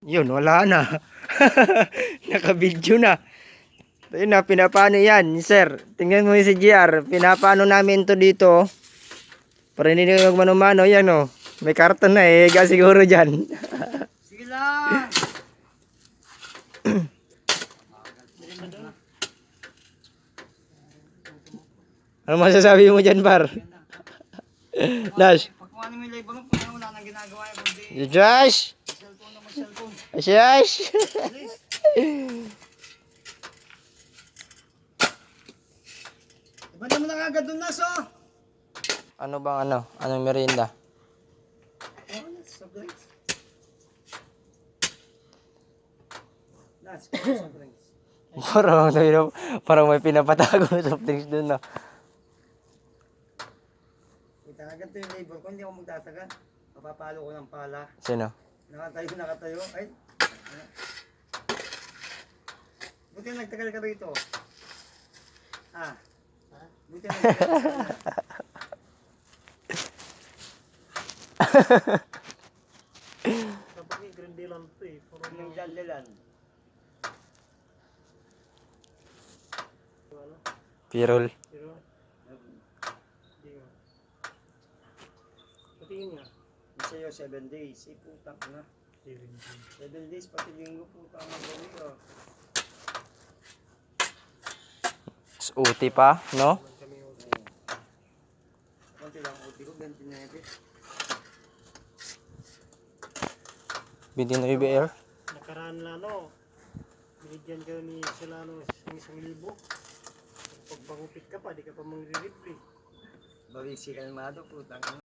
Yun, wala na. Naka-video na. Ayun na, pinapano yan, sir. Tingnan mo yung si GR. Pinapano namin to dito. Para hindi nyo magmano-mano. Yan o. May karton na eh. Higa siguro dyan. Sige lang. Ano masasabi mo dyan, par? Dash. Pag kung ano yung label mo, kung wala nang ginagawa yung kundi. Josh! Cellphone naman cellphone. Josh! Please. Iba naman ang agad dun na, so. Ano bang ano? Anong merienda? Soft drinks. That's soft drinks. Parang may pinapatago na soft drinks dun, no? Kita agad to yung label ko, hindi ako magtatagal. Mapapalo ko ng pala. Sino? Nakatayo. Ay. Buti nagtagal ka rito. Ah. Buti nagtagal ka. Kapag yung grindilan to eh. Puro yung jallilan. Pirol. Pero, hindi nga. Pati yun nga. Sa'yo 7 days. Eh, putang na. 7 days pati linggo putang na gawin ka. Uti pa, no? Konti lang uti ko, 29. 29 BR. Nakaraan na no. Binigyan ka ni Silano ng 1,000. Pag pagupit ka pa, di ka pa magre-replay. Bagay si Kalmado, putang